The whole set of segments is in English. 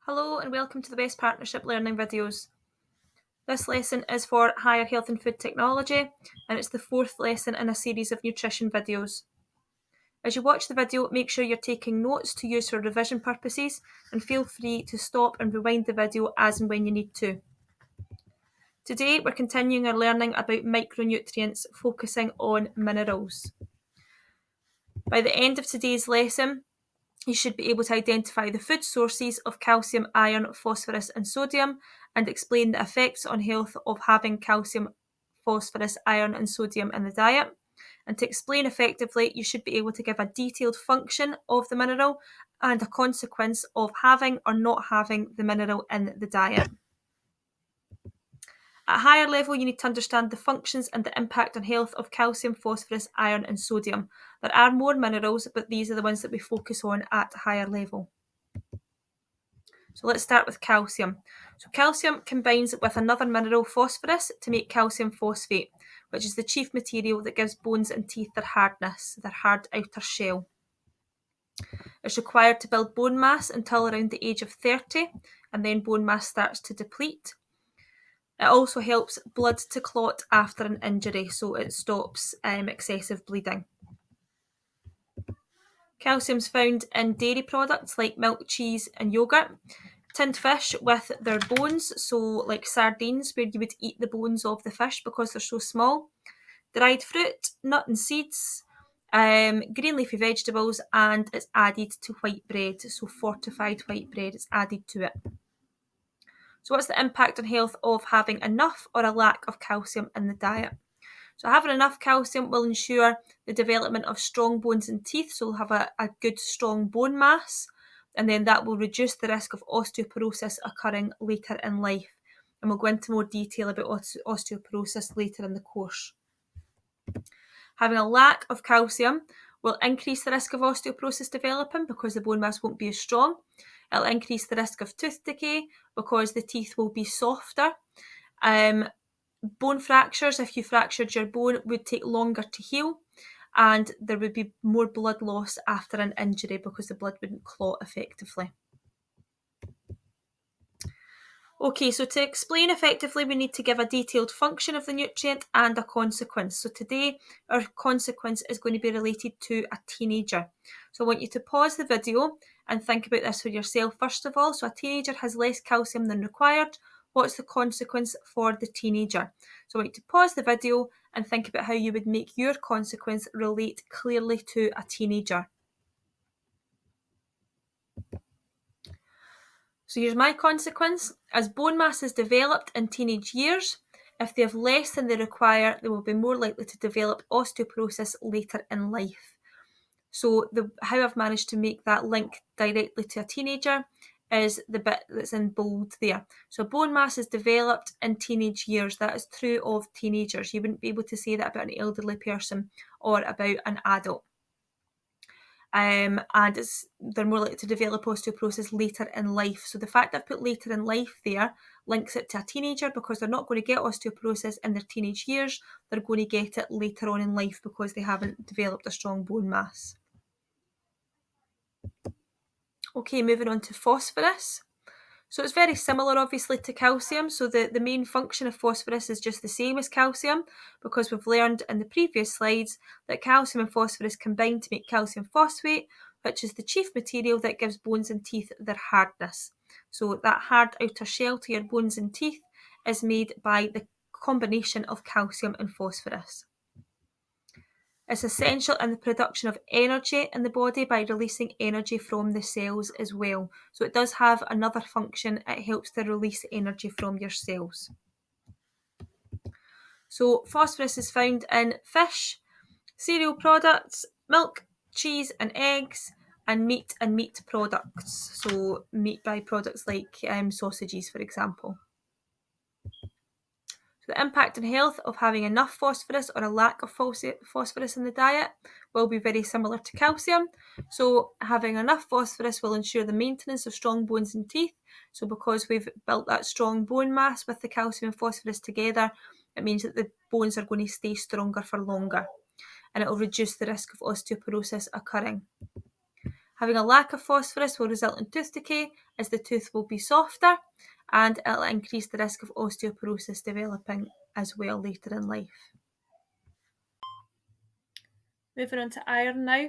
Hello and welcome to the Best Partnership Learning videos. This lesson is for Higher Health and Food Technology and it's the fourth lesson in a series of nutrition videos. As you watch the video, make sure you're taking notes to use for revision purposes and feel free to stop and rewind the video as and when you need to. Today we're continuing our learning about micronutrients, focusing on minerals. By the end of today's lesson, you should be able to identify the food sources of calcium, iron, phosphorus and sodium and explain the effects on health of having calcium, phosphorus, iron and sodium in the diet. And to explain effectively, you should be able to give a detailed function of the mineral and a consequence of having or not having the mineral in the diet. At a higher level, you need to understand the functions and the impact on health of calcium, phosphorus, iron and sodium. There are more minerals, but these are the ones that we focus on at a higher level. So let's start with calcium. So calcium combines with another mineral, phosphorus, to make calcium phosphate, which is the chief material that gives bones and teeth their hardness, their hard outer shell. It's required to build bone mass until around the age of 30, and then bone mass starts to deplete. It also helps blood to clot after an injury, so it stops excessive bleeding. Calcium is found in dairy products like milk, cheese and yogurt. Tinned fish with their bones, so like sardines where you would eat the bones of the fish because they're so small. Dried fruit, nut and seeds, green leafy vegetables, and it's added to white bread, so fortified white bread is added to it. So what's the impact on health of having enough or a lack of calcium in the diet? So having enough calcium will ensure the development of strong bones and teeth, so we'll have a good strong bone mass, and then that will reduce the risk of osteoporosis occurring later in life. And we'll go into more detail about osteoporosis later in the course. Having a lack of calcium will increase the risk of osteoporosis developing because the bone mass won't be as strong. It'll increase the risk of tooth decay because the teeth will be softer. Bone fractures, if you fractured your bone, would take longer to heal, and there would be more blood loss after an injury because the blood wouldn't clot effectively. Okay, so to explain effectively, we need to give a detailed function of the nutrient and a consequence. So today, our consequence is going to be related to a teenager. So I want you to pause the video and think about this for yourself first of all. So a teenager has less calcium than required. What's the consequence for the teenager? So I want you to pause the video and think about how you would make your consequence relate clearly to a teenager. So here's my consequence. As bone mass is developed in teenage years, if they have less than they require, they will be more likely to develop osteoporosis later in life. So how I've managed to make that link directly to a teenager is the bit that's in bold there. So bone mass is developed in teenage years. That is true of teenagers. You wouldn't be able to say that about an elderly person or about an adult. And they're more likely to develop osteoporosis later in life. So the fact that I've put later in life there links it to a teenager because they're not going to get osteoporosis in their teenage years. They're going to get it later on in life because they haven't developed a strong bone mass. Okay, moving on to phosphorus. So it's very similar obviously to calcium. So the main function of phosphorus is just the same as calcium because we've learned in the previous slides that calcium and phosphorus combine to make calcium phosphate, which is the chief material that gives bones and teeth their hardness. So that hard outer shell to your bones and teeth is made by the combination of calcium and phosphorus. It's essential in the production of energy in the body by releasing energy from the cells as well. So it does have another function. It helps to release energy from your cells. So phosphorus is found in fish, cereal products, milk, cheese and eggs, and meat products. So meat byproducts like sausages, for example. The impact on health of having enough phosphorus or a lack of phosphorus in the diet will be very similar to calcium. So having enough phosphorus will ensure the maintenance of strong bones and teeth. So because we've built that strong bone mass with the calcium and phosphorus together, it means that the bones are going to stay stronger for longer, and it will reduce the risk of osteoporosis occurring. Having a lack of phosphorus will result in tooth decay, as the tooth will be softer, and it'll increase the risk of osteoporosis developing as well later in life. Moving on to iron now.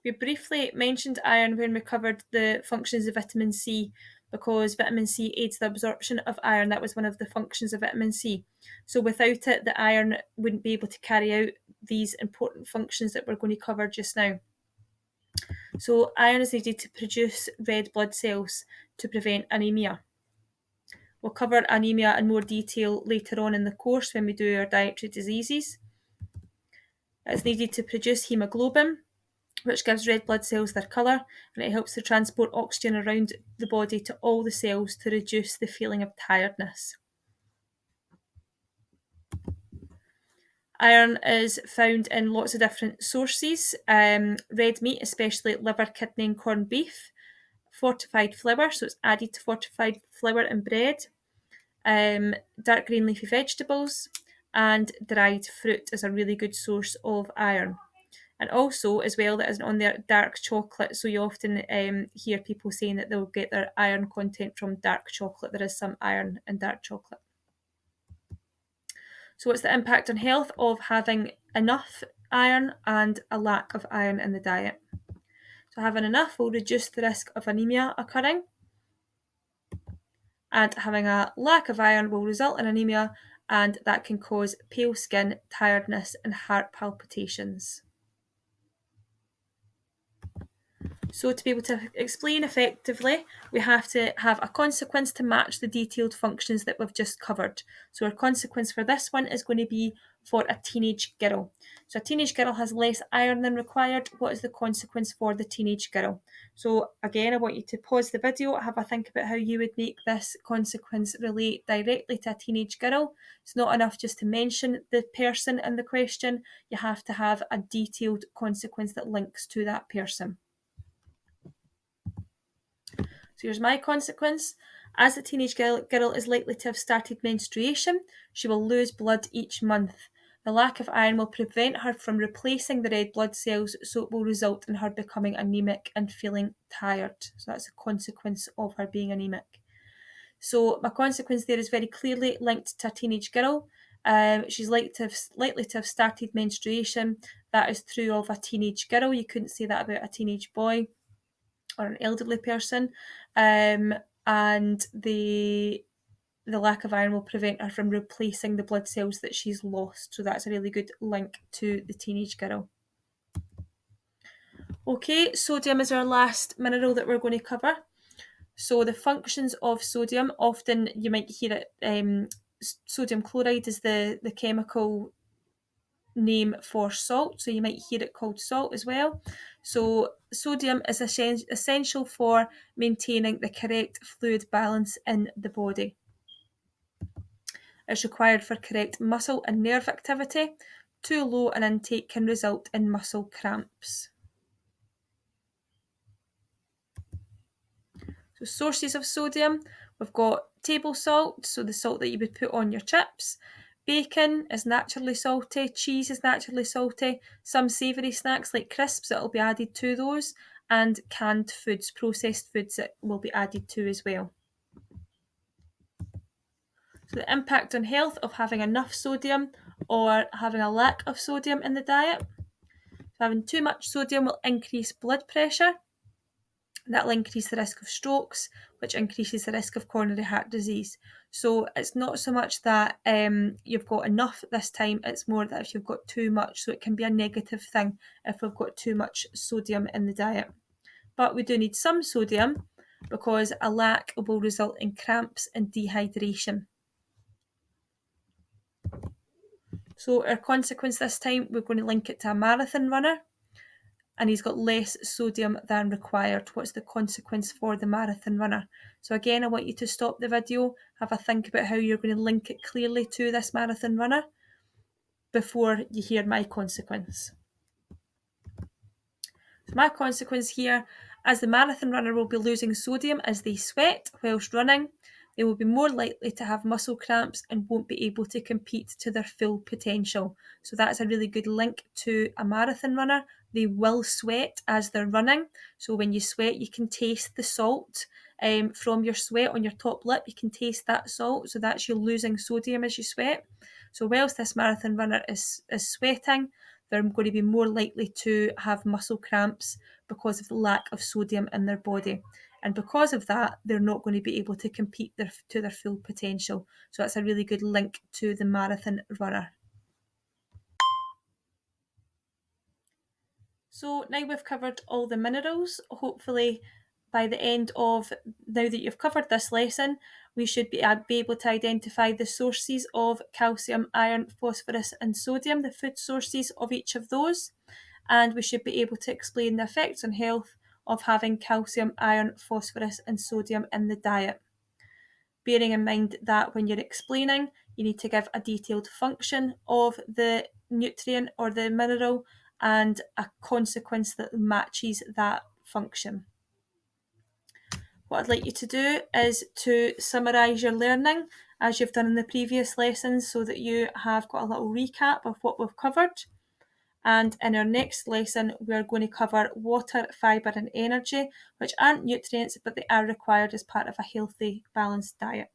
We briefly mentioned iron when we covered the functions of vitamin C, because vitamin C aids the absorption of iron. That was one of the functions of vitamin C. So without it, the iron wouldn't be able to carry out these important functions that we're going to cover just now. So iron is needed to produce red blood cells to prevent anemia. We'll cover anemia in more detail later on in the course when we do our dietary diseases. It's needed to produce haemoglobin, which gives red blood cells their colour, and it helps to transport oxygen around the body to all the cells to reduce the feeling of tiredness. Iron is found in lots of different sources. Red meat, especially liver, kidney and corned beef. Fortified flour, so it's added to fortified flour and bread. Dark green leafy vegetables, and dried fruit is a really good source of iron. And also, as well, that isn't on there, dark chocolate. So you often hear people saying that they'll get their iron content from dark chocolate. There is some iron in dark chocolate. So what's the impact on health of having enough iron and a lack of iron in the diet? So having enough will reduce the risk of anemia occurring, and having a lack of iron will result in anemia, and that can cause pale skin, tiredness and heart palpitations. So to be able to explain effectively, we have to have a consequence to match the detailed functions that we've just covered. So our consequence for this one is going to be for a teenage girl. So a teenage girl has less iron than required. What is the consequence for the teenage girl? So again, I want you to pause the video, have a think about how you would make this consequence relate directly to a teenage girl. It's not enough just to mention the person in the question. You have to have a detailed consequence that links to that person. So here's my consequence. As the teenage girl is likely to have started menstruation, she will lose blood each month. The lack of iron will prevent her from replacing the red blood cells, so it will result in her becoming anemic and feeling tired. So that's a consequence of her being anemic. So my consequence there is very clearly linked to a teenage girl. She's likely to have started menstruation. That is true of a teenage girl. You couldn't say that about a teenage boy or an elderly person, and the lack of iron will prevent her from replacing the blood cells that she's lost. So that's a really good link to the teenage girl. Okay, sodium is our last mineral that we're going to cover. So the functions of sodium, often you might hear it, sodium chloride is the chemical name for salt, so you might hear it called salt as well. So sodium is essential for maintaining the correct fluid balance in the body. It's required for correct muscle and nerve activity. Too low an intake can result in muscle cramps. So sources of sodium, we've got table salt, so the salt that you would put on your chips. Bacon is naturally salty, cheese is naturally salty, some savoury snacks like crisps that will be added to those, and canned foods, processed foods that will be added to as well. So the impact on health of having enough sodium or having a lack of sodium in the diet. So having too much sodium will increase blood pressure. That will increase the risk of strokes, which increases the risk of coronary heart disease. So it's not so much that you've got enough this time, it's more that if you've got too much. So it can be a negative thing if we've got too much sodium in the diet. But we do need some sodium because a lack will result in cramps and dehydration. So our consequence this time, we're going to link it to a marathon runner, and he's got less sodium than required. What's the consequence for the marathon runner? So again, I want you to stop the video, have a think about how you're going to link it clearly to this marathon runner before you hear my consequence. So my consequence here, as the marathon runner will be losing sodium as they sweat whilst running, they will be more likely to have muscle cramps and won't be able to compete to their full potential. So that's a really good link to a marathon runner they will sweat as they're running. So when you sweat, you can taste the salt from your sweat on your top lip. You can taste that salt, so that's you losing sodium as you sweat. So whilst this marathon runner is sweating, they're going to be more likely to have muscle cramps because of the lack of sodium in their body. And because of that, they're not going to be able to compete to their full potential. So that's a really good link to the marathon runner. So now we've covered all the minerals. Hopefully by the end of, now that you've covered this lesson, we should be able to identify the sources of calcium, iron, phosphorus and sodium, the food sources of each of those. And we should be able to explain the effects on health of having calcium, iron, phosphorus and sodium in the diet. Bearing in mind that when you're explaining, you need to give a detailed function of the nutrient or the mineral and a consequence that matches that function. What I'd like you to do is to summarise your learning as you've done in the previous lessons so that you have got a little recap of what we've covered. And in our next lesson, we're going to cover water, fibre and energy, which aren't nutrients, but they are required as part of a healthy, balanced diet.